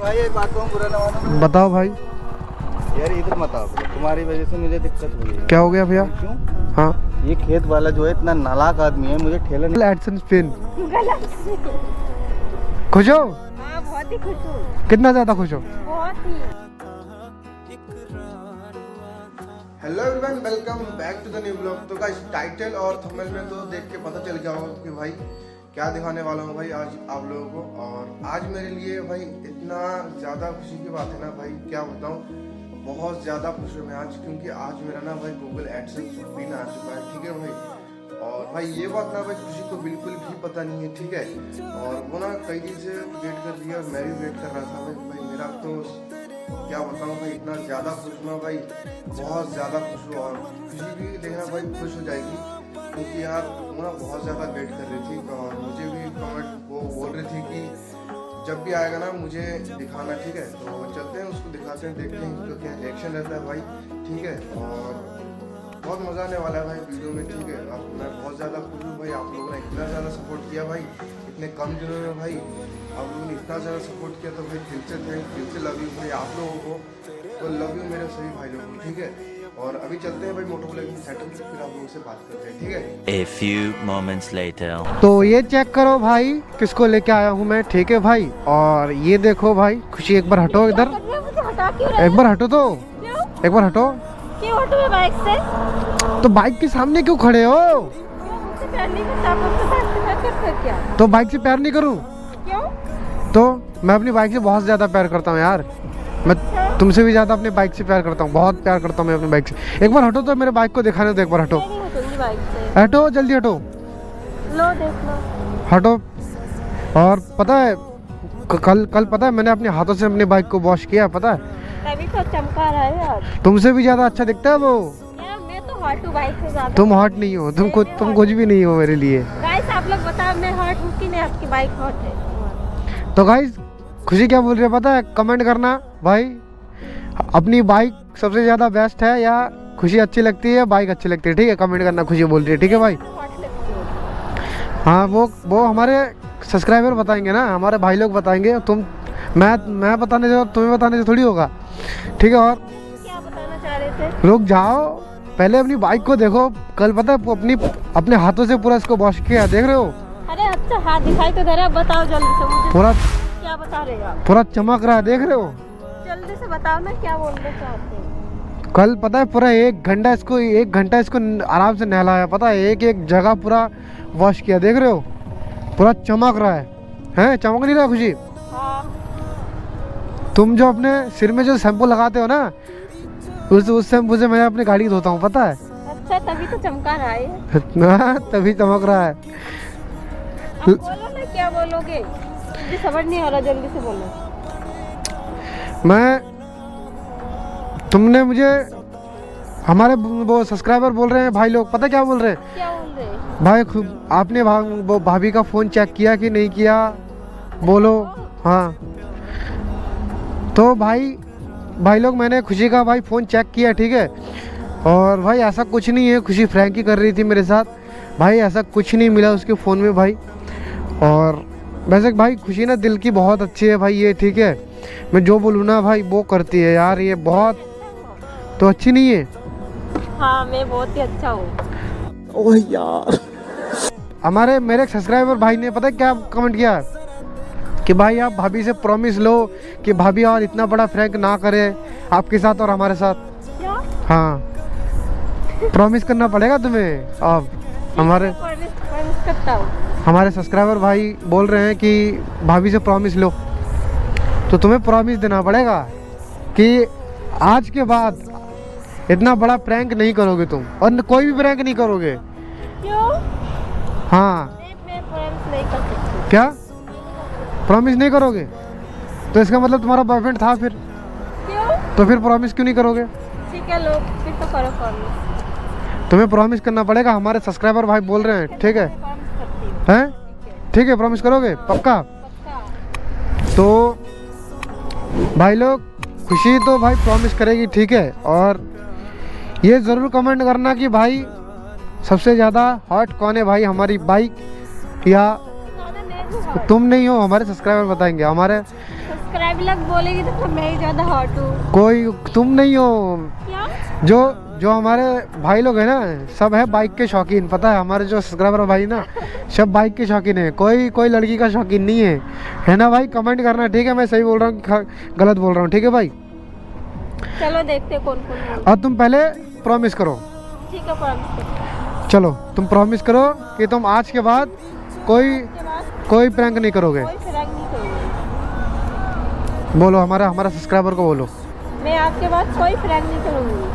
भाई एक बात कहूँ, बुरा ना मानो। बताओ भाई। यार इधर मत आओ, तुम्हारी वजह से मुझे दिक्कत हो रही है। क्या हो गया भैया? क्यों? हाँ, ये खेत वाला जो है इतना नालायक आदमी है, मुझे ठेला नहीं। Edson spin. खुश हो? हाँ, बहुत ही खुश हूँ। कितना ज्यादा खुश हो? बहुत ही। Hello everyone, welcome back to the new blog. तो गाइस टाइटल और थंबनेल में तो देख के पता चल गया होगा कि भाई क्या दिखाने वाला हूँ भाई आज आप लोगों को। और आज मेरे लिए भाई इतना ज़्यादा खुशी की बात है ना भाई, क्या बताऊँ, बहुत ज़्यादा खुश हूँ मैं आज, क्योंकि आज मेरा ना भाई गूगल एडसेंस पिन आ चुका है। ठीक है भाई, और भाई ये बात ना भाई खुशी को बिल्कुल भी पता नहीं है। ठीक है, और वो ना कई दिन से वेट कर रही है और मैं भी वेट कर रहा था भाई मेरा तो क्या बताऊँ भाई, इतना ज़्यादा खुश हूँ भाई, बहुत ज़्यादा खुश हूँ। और खुशी भी देखना भाई खुश हो जाएगी, क्योंकि यार वो ना बहुत ज़्यादा वेट कर रही थी और मुझे भी कमेंट वो बोल रही थी कि जब भी आएगा ना मुझे दिखाना। ठीक है, तो चलते हैं उसको दिखाते हैं, देखते हैं उसका क्या रिएक्शन रहता है भाई। ठीक है, और बहुत मज़ा आने वाला है भाई वीडियो में। ठीक है, अब मैं बहुत ज़्यादा खुश हूँ भाई, आप लोगों ने इतना ज़्यादा सपोर्ट किया भाई इतने कम दिनों में भाई, आप लोगों ने इतना ज़्यादा सपोर्ट किया, तो भाई दिल से थैंक, दिल से लव यू भाई आप लोगों को, तो लव यू मेरे सभी भाई लोगों को। ठीक है, और अभी चलते हैं भाई मोटो ब्लॉगिंग सेटअप, फिर आप लोगों से बात करते हैं। ठीक है, A few moments later. तो ये चेक करो भाई किसको लेके आया हूँ मैं। ठीक है भाई, और ये देखो भाई, खुशी एक बार हटो इधर, एक बार हटो तो, एक बार हटो। क्यों हटो मैं बाइक से? तो बाइक के सामने क्यों खड़े हो? मुझसे प्यार नहीं करता, आप मुझसे बाइक से प्यार करते हो क्या? तो बाइक से प्यार नहीं करूँ? क्यों? तो मैं अपनी बाइक से बहुत ज़्यादा प्यार करता हूँ यार, मैं तुमसे भी ज़्यादा अपनी बाइक से प्यार करता हूँ, बहुत प्यार करता हूँ मैं अपनी बाइक से। एक बार हटो तो, मेरे बाइक को दिखाने दो, एक बार हटो, मैं नहीं हटूंगी बाइक से। हटो जल्दी हटो, लो देख लो। हटो। और पता है कल पता है मैंने अपने हाथों से अपनी बाइक को वॉश किया, पता है? तभी तो चमका रहा है यार। तुमसे भी ज़्यादा अच्छा दिखता है वो। यार मैं तो हॉट हूँ बाइक से ज्यादा। तुम हॉट नहीं हो, तुम कुछ भी नहीं हो मेरे लिए। गाइस आप लोग बताओ मैं हॉट हूँ कि नहीं, आपकी बाइक हॉट है? तो गाइस खुशी क्या बोल रही है पता है, कमेंट करना भाई, अपनी बाइक सबसे ज़्यादा बेस्ट है या खुशी अच्छी लगती है, बाइक अच्छी लगती है। ठीक है, कमेंट करना, खुशी बोल रही है। ठीक है भाई, हॉट लगती हो। हाँ वो हमारे सब्सक्राइबर बताएंगे ना, हमारे भाई लोग बताएंगे, तुम मैं बताने से, तुम्हें बताने से थोड़ी होगा। ठीक है, और क्या बताना चाह रहे थे? लोग जाओ पहले अपनी बाइक को देखो, कल पता है अपने हाथों से पूरा इसको वॉश किया, देख रहे हो? अरे अच्छा हाथ दिखाई तो दे रहा है, बताओ जल्दी से मुझे। पूरा क्या बता रहे हो आप? पूरा चमक रहा है, देख रहे हो? जल्दी से बताओ ना क्या बोलना चाहते हो। कल पता है पूरा एक घंटा इसको आराम से नहलाया, पता है, एक जगह पूरा वॉश किया, देख रहे हो? पूरा चमक रहा है, चमक नहीं रहा खुशी? हाँ। तुम जो अपने सिर में जो शैम्पू लगाते हो ना, उस शैम्पू से मैं अपनी गाड़ी धोता हूँ, पता है? अच्छा तभी तो चमका रहा है। तभी चमक रहा है। अब बोलो ना क्या बोलोगे, मुझे समझ नहीं आ रहा, जल्दी से बोलो। तुमने मुझे, हमारे वो सब्सक्राइबर बोल रहे हैं भाई लोग, पता क्या बोल रहे हैं? क्या बोल रहे हैं? भाई आपने वो भाभी का फ़ोन चेक किया कि नहीं किया, बोलो। हाँ, तो भाई लोग मैंने खुशी का भाई फ़ोन चेक किया। ठीक है, और भाई ऐसा कुछ नहीं है, खुशी फ्रैंकी कर रही थी मेरे साथ भाई, ऐसा कुछ नहीं मिला उसके फ़ोन में भाई। और वैसे भाई खुशी ना दिल की बहुत अच्छी है भाई ये। ठीक है, मैं जो बोलूँ ना भाई वो करती है यार, ये बहुत तो अच्छी नहीं है। हाँ मैं बहुत ही अच्छा हूँ। ओह यार, मेरे सब्सक्राइबर भाई ने पता है क्या कमेंट किया कि भाई आप भाभी से प्रॉमिस लो कि भाभी और इतना बड़ा फ्रैंक ना करे आपके साथ और हमारे साथ। क्या? हाँ, प्रॉमिस करना पड़ेगा तुम्हें अब। प्रॉमिस करता हूँ। हमारे सब्सक्राइबर भाई बोल रहे हैं कि भाभी से प्रॉमिस लो, तो तुम्हें प्रॉमिस देना पड़ेगा कि आज के बाद इतना बड़ा प्रैंक नहीं करोगे तुम, और कोई भी प्रैंक नहीं करोगे। क्यों? हाँ, मैं प्रॉमिस नहीं कर सकती। क्या प्रॉमिस नहीं करोगे? तो इसका मतलब तुम्हारा बॉयफ्रेंड था फिर? क्यों? तो फिर प्रॉमिस क्यों नहीं करोगे? ठीक है लोग, फिर तो करो प्रॉमिस। तुम्हें प्रॉमिस करना पड़ेगा, हमारे सब्सक्राइबर भाई बोल रहे हैं। ठीक है, प्रॉमिस करती हूँ। हैं? ठीक है, प्रॉमिस करोगे पक्का? पक्का। तो भाई लोग खुशी तो भाई प्रॉमिस करेगी। ठीक है, और ये ज़रूर कमेंट करना कि भाई सबसे ज़्यादा हॉट कौन है भाई, हमारी बाइक या तुम नहीं हो, हमारे सब्सक्राइबर बताएंगे, हमारे सब्सक्राइब लग बोलेगी तो फिर मैं ही ज्यादा हॉट हूँ। कोई तुम नहीं हो, क्या? जो जो हमारे भाई लोग हैं ना सब है बाइक के शौकीन। पता है हमारे जो सब्सक्राइबर भाई ना सब बाइक के शौकीन है, कोई कोई लड़की का शौकीन नहीं है ना भाई? कमेंट करना ठीक है, मैं सही बोल रहा हूँ कि गलत बोल रहा हूँ, ठीक है भाई? चलो देखते हैं कौन कौन। और तुम पहले प्रॉमिस करो, ठीक है प्रॉमिस करो। चलो तुम प्रॉमिस करो कि तुम आज के बाद कोई उसके बाद कोई प्रैंक नहीं करोगे। कोई फ्रैंक नहीं करूँगी। बोलो हमारा सब्सक्राइबर को बोलो। मैं आपके बाद कोई फ्रैंक नहीं करूँगी।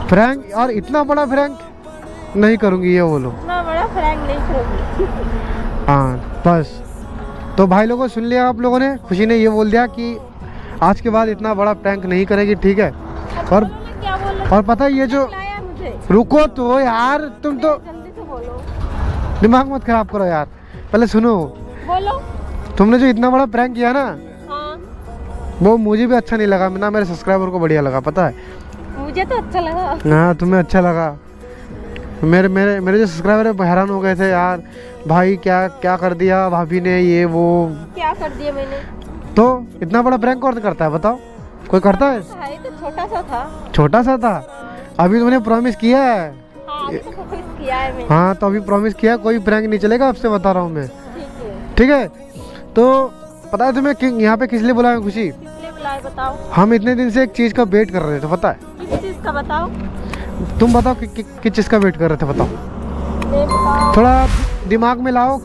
फ्रैंक? और इतना बड़ा फ्रैंक नहीं करूँगी, ये बोलो। इतना बड़ा फ्रैंक नहीं करूँगी। हाँ बस। तो भाई लोगों सुन लिया आप लोगों ने, खुशी ने ये बोल दिया कि आज के बाद इतना बड़ा प्रैंक नहीं करेगी, ठीक है? और क्या बोल रहे? और पता है ये जो, लाया मुझे। रुको तो यार, तुम तो जल्दी से बोलो। दिमाग मत खराब करो यार, पहले सुनो। बोलो। तुमने जो इतना बड़ा प्रैंक किया ना, हाँ वो मुझे भी अच्छा नहीं लगा ना, मेरे सब्सक्राइबर को बढ़िया लगा, पता है? मुझे तो अच्छा लगा। हाँ तुम्हें अच्छा लगा। मेरे मेरे मेरे जो सब्सक्राइबर है हैरान हो गए थे यार, भाई क्या क्या कर दिया भाभी ने, ये वो। क्या कर दिया मैंने? तो इतना बड़ा प्रैंक कौन करता है बताओ? कोई करता है? ये तो छोटा सा था। छोटा सा था? अभी तुमने प्रॉमिस किया है। हाँ अभी तो प्रॉमिस किया है मैंने। हाँ तो अभी प्रॉमिस किया, कोई प्रैंक नहीं चलेगा, आपसे बता रहा हूँ मैं, ठीक है। ठीक है? तो पता है तुम्हें यहाँ पे किस लिए बुलाया खुशी? किसलिए बुलाए बताओ? हम इतने दिन से एक चीज़ का वेट कर रहे थे, पता है? किस चीज का बताओ? तुम बताओ किस चीज़ का वेट कर रहे थे, बताओ? मैं बताओ। थोड़ा दिमाग में लाओ,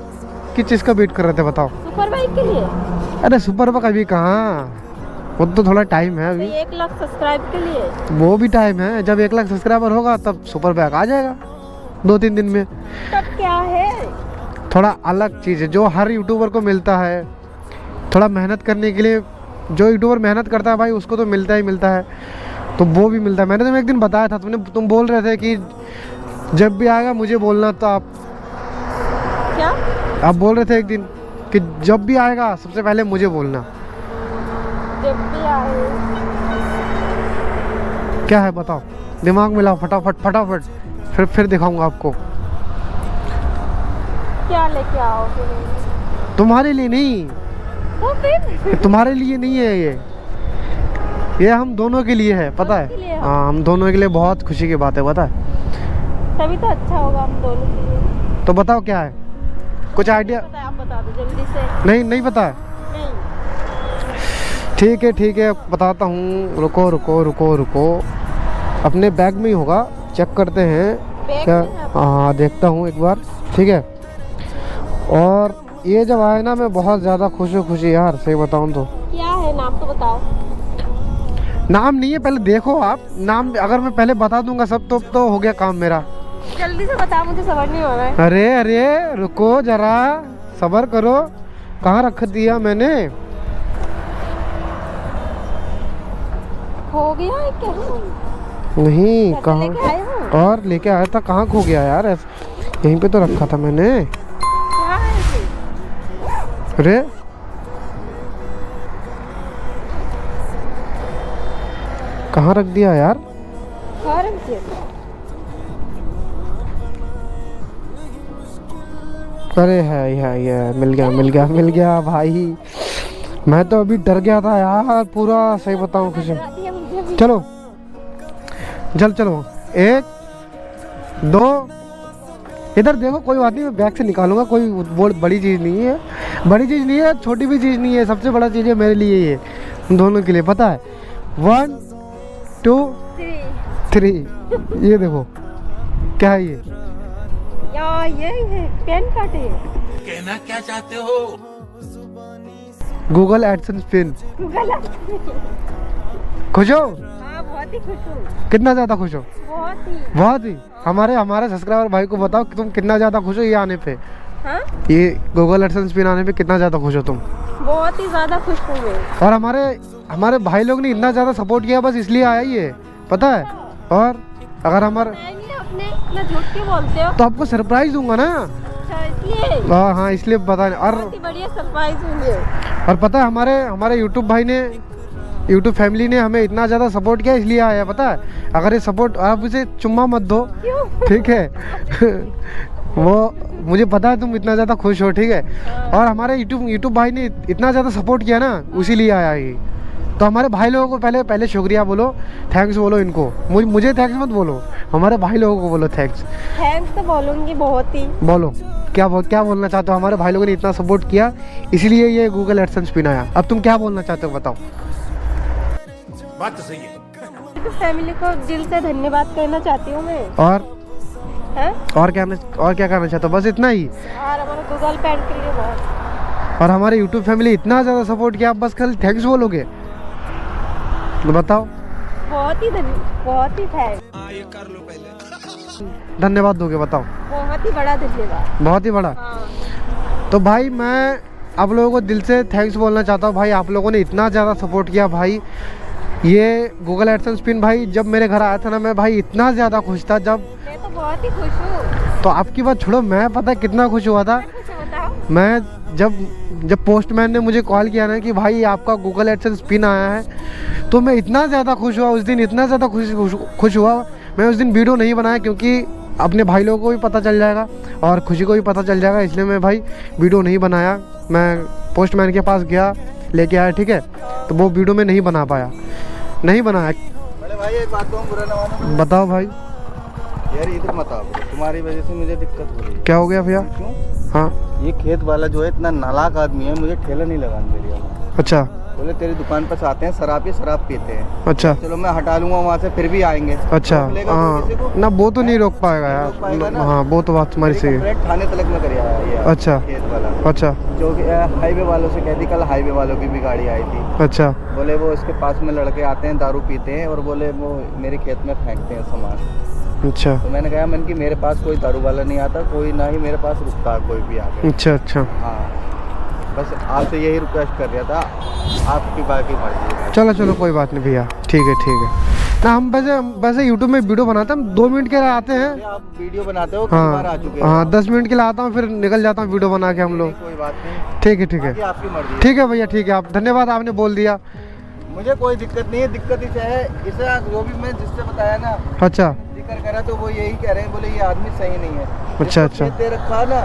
किस चीज़ का वेट कर रहे थे बताओ? सुपर बाइक के लिए। अरे सुपर बक अभी कहाँ, वो तो थोड़ा टाइम है तो अभी। 1 लाख सब्सक्राइब के लिए। वो भी टाइम है, जब 1 लाख सब्सक्राइबर होगा तब सुपर बैग आ जाएगा 2-3 दिन में। तब क्या है? थोड़ा अलग चीज़ है जो हर यूट्यूबर को मिलता है, थोड़ा मेहनत करने के लिए। जो यूट्यूबर मेहनत करता है भाई उसको तो मिलता ही मिलता है, तो वो भी मिलता है। मैंने तुम्हें एक दिन बताया था, तुम बोल रहे थे कि जब भी आएगा मुझे बोलना, तो क्या? आप बोल रहे थे एक दिन कि जब भी आएगा सबसे पहले मुझे बोलना। जब भी आए। क्या है बताओ? दिमाग में लाओ फटाफट फटाफट, फिर दिखाऊंगा आपको। क्या लेके आओगे? तुम्हारे लिए नहीं, तो फिर तुम्हारे लिए नहीं है ये हम दोनों के लिए है, पता दोनों के लिए है? है। हाँ हम दोनों के लिए बहुत खुशी की बात है, पता है? तभी तो अच्छा होगा हम दोनों के लिए। तो बताओ क्या है, कुछ आइडिया? पता है, आप बता दो जल्दी से। नहीं पता है? नहीं। ठीक है बताता हूँ, रुको रुको रुको रुको, अपने बैग में ही होगा, चेक करते हैं बैग क्या। में है? हाँ देखता हूँ एक बार, ठीक है? और ये जब आए ना मैं बहुत ज़्यादा खुशी यार, सही बताऊँ तो। क्या है नाम तो बताओ। नाम नहीं है, पहले देखो आप। नाम अगर मैं पहले बता दूंगा सब तो हो गया काम मेरा। जल्दी से बता, मुझे समझ नहीं हो रहा है। अरे रुको जरा, सब्र करो। कहाँ रख दिया मैंने? खो गया है क्या? नहीं, कैसे कहाँ? लेके आए हो? और लेके आया था, कहाँ खो गया यार? यहीं पे तो रखा था मैंने। क्या है ये? अरे कहाँ रख दिया यार? कहाँ रख दिया? अरे है मिल गया भाई। मैं तो अभी डर गया था यार पूरा, सही बताऊं खुशी। डरा दिया मुझे भी। चलो चलो 1 2, इधर देखो, कोई बात नहीं, मैं बैग से निकालूंगा, कोई बड़ी चीज़ नहीं है, छोटी भी चीज़ नहीं है, सबसे बड़ा चीज़ है मेरे लिए ये, हम दोनों के लिए, पता है? 1 2 3 ये देखो क्या है ये? यार ये है पेन कार्ड है। कहना क्या चाहते हो? Google AdSense pin. गलत। खुश हो? हाँ बहुत ही खुश हूँ। कितना ज़्यादा खुश हो? बहुत ही। हमारे सब्सक्राइबर भाई को बताओ कि तुम कितना ज़्यादा खुश हो ये आने पे, हाँ ये गूगल एडसेंस पिन आने पे कितना ज़्यादा खुश हो तुम? बहुत ही ज्यादा खुश हूँ मैं। और हमारे भाई लोग ने इतना ज़्यादा सपोर्ट किया, बस इसलिए आया ये, पता है? और अगर अपने इतना झूठ क्यों बोलते हो? तो आपको सरप्राइज दूंगा ना। अच्छा इसलिए। हाँ इसलिए बता। बहुत ही बढ़िया सरप्राइज होंगे। और पता है हमारे यूट्यूब भाई ने, यूट्यूब फैमिली ने हमें इतना ज़्यादा सपोर्ट किया, इसलिए आया, पता है? अगर ये सपोर्ट, आप उसे चुम्मा मत दो, क्यों? ठीक है? वो मुझे पता है तुम इतना ज़्यादा खुश हो, ठीक है। और हमारे यूट्यूब भाई ने इतना ज़्यादा सपोर्ट किया ना, उसीलिए आया ये। तो हमारे भाई लोगों को पहले शुक्रिया बोलो, थैंक्स बोलो इनको। मुझे थैंक्स मत बोलो, हमारे भाई लोगों को बोलो थैंक्स। थैंक्स तो बोलूँगी बहुत ही। बोलो क्या बोलना चाहते हो? हमारे भाई लोगों ने इतना सपोर्ट किया, इसीलिए ये गूगल एडसेंस पिन आया। अब तुम क्या बोलना चाहते हो बताओ? बात तो सही है। फैमिली को दिल से धन्यवाद कहना चाहती हूँ मैं। और क्या करना चाहते हो? बस इतना ही? और हमारे गूगल पे के लिए बहुत। और हमारे यूट्यूब फैमिली इतना ज़्यादा सपोर्ट किया, आप बस खाली थैंक्स बोलोगे? तो बताओ। बहुत ही थैंक्स। ये कर लो पहले। धन्यवाद दोगे बताओ? बहुत ही बड़ा धन्यवाद। बहुत ही बड़ा। हाँ। तो भाई मैं आप लोगों को दिल से थैंक्स बोलना चाहता हूँ भाई, आप लोगों ने इतना ज़्यादा सपोर्ट किया भाई। ये गूगल एडसेंस पिन भाई जब मेरे घर आया था ना, मैं भाई इतना ज़्यादा खुश था। जब मैं तो बहुत ही खुश हूँ। तो आपकी बात छोड़ो, मैं पता है कितना खुश हुआ था। मैं जब पोस्टमैन ने मुझे कॉल किया ना कि भाई आपका गूगल एडसेंस पिन आया है, तो मैं इतना ज़्यादा खुश हुआ उस दिन, इतना ज़्यादा खुश हुआ। मैं उस दिन वीडियो नहीं बनाया क्योंकि अपने भाई लोगों को भी पता चल जाएगा और खुशी को भी पता चल जाएगा, इसलिए मैं भाई वीडियो नहीं बनाया। मैं पोस्टमैन के पास गया, लेके आया, ठीक है। तो वो वीडियो में नहीं बनाया। बड़े भाई एक बात कहूँ, बुरा ना मानो। बताओ भाई। यार इधर मत आओ, तुम्हारी वजह से मुझे दिक्कत हो रही है। क्या हो गया भैया? क्यों? हाँ ये खेत वाला जो है इतना नालायक आदमी है, मुझे ठेला नहीं लगाने दे रहा। अच्छा बोले तेरी दुकान पर से आते हैं शराब पीते हैं। अच्छा चलो मैं हटा लूंगा वहाँ से, फिर भी आएंगे। अच्छा। रोक लेगा कोई किसी को? हाँ ना, वो तो नहीं रोक पाएगा नहीं रोक पाएगा यार। ना। हाँ वो तो बात तुम्हारी मेरी सही है। कंप्लेंट थाने तक में करी आया ये अच्छा खेत वाला। अच्छा जो कि हाईवे वालों से कहती, कल हाईवे वालों की भी गाड़ी आई थी। अच्छा बोले वो इसके पास में लड़के आते हैं, दारू पीते हैं और बोले वो मेरे खेत में फेंकते हैं सामान। अच्छा तो मैंने कहा कि मेरे पास कोई दारू वाला नहीं आता, कोई ना ही मेरे पास रुकता कोई भी आके। अच्छा। हाँ बस आपसे यही रिक्वेस्ट कर रहा था, आपकी बाकी मर्जी है। चलो कोई बात नहीं भैया, ठीक है ना। हम वैसे यूट्यूब में वीडियो बनाते हैं, हम 2 मिनट के लिए आते हैं। आप वीडियो बनाते हो, कई बार आ चुके हैं। हाँ 10 मिनट के लिए आता हूँ, फिर निकल जाता हूँ वीडियो बना के हम लोग। कोई बात नहीं, ठीक है बाकी आपकी मर्जी। ठीक है भैया, ठीक है। आप धन्यवाद, आपने बोल दिया। मुझे कोई दिक्कत नहीं है, दिक्कत इसे है, इसे जो भी मैं जिससे बताया ना, अच्छा जिक्र करा, तो वो यही कह रहे हैं, बोले ये आदमी सही नहीं है। अच्छा। खेत दे रखा है ना,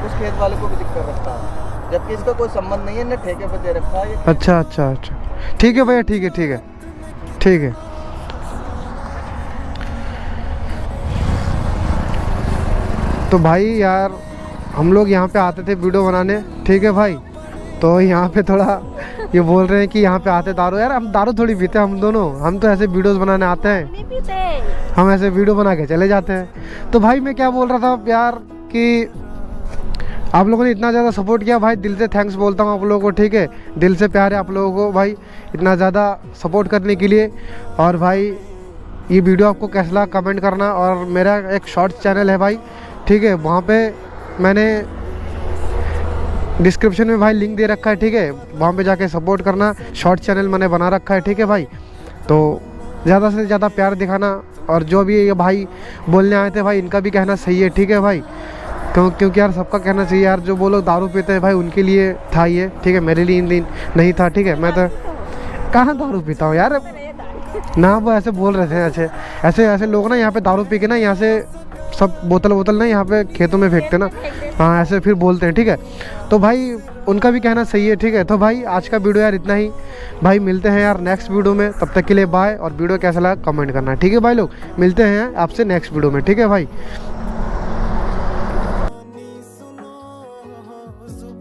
उस खेत वाले को भी दिक्कत रखता है, जबकि इसका कोई संबंध नहीं है, ना ठेके पे दे रखा है ये। अच्छा। ठीक है भैया, ठीक है। तो भाई यार हम लोग यहाँ पे आते थे वीडियो बनाने, ठीक है भाई। तो यहाँ पे थोड़ा ये बोल रहे हैं कि यहाँ पे आते दारू, यार हम दारू थोड़ी पीते हम दोनों, हम तो ऐसे वीडियोस बनाने आते हैं, नहीं पीते। हम ऐसे वीडियो बना के चले जाते हैं। तो भाई मैं क्या बोल रहा था यार कि आप लोगों ने इतना ज़्यादा सपोर्ट किया भाई, दिल से थैंक्स बोलता हूँ आप लोगों को, ठीक है। दिल से प्यार है आप लोगों को भाई, इतना ज़्यादा सपोर्ट करने के लिए। और भाई ये वीडियो आपको कैसा लगा कमेंट करना। और मेरा एक शॉर्ट्स चैनल है भाई, ठीक है, वहाँ पे मैंने डिस्क्रिप्शन में भाई लिंक दे रखा है, ठीक है। वहाँ पे जाके सपोर्ट करना, शॉर्ट चैनल मैंने बना रखा है, ठीक है भाई। तो ज़्यादा से ज़्यादा प्यार दिखाना। और जो भी ये भाई बोलने आए थे भाई, इनका भी कहना सही है, ठीक है भाई। क्योंकि यार सबका कहना चाहिए यार, जो वो लोग दारू पीते हैं भाई उनके लिए था ये, ठीक है, मेरे लिए इन दिन नहीं था, ठीक है। मैं तो कहाँ दारू पीता हूँ यार ना, वो ऐसे बोल रहे थे। ऐसे लोग ना यहाँ पे दारू पी के ना, यहाँ से सब बोतल ना यहाँ पे खेतों में फेंकते ना, हाँ ऐसे फिर बोलते हैं, ठीक है। तो भाई उनका भी कहना सही है, ठीक है। तो भाई आज का वीडियो यार इतना ही भाई, मिलते हैं यार नेक्स्ट वीडियो में, तब तक के लिए बाय। और वीडियो कैसा लगा कमेंट करना, ठीक है भाई लोग। मिलते हैं आपसे नेक्स्ट वीडियो में, ठीक है भाई।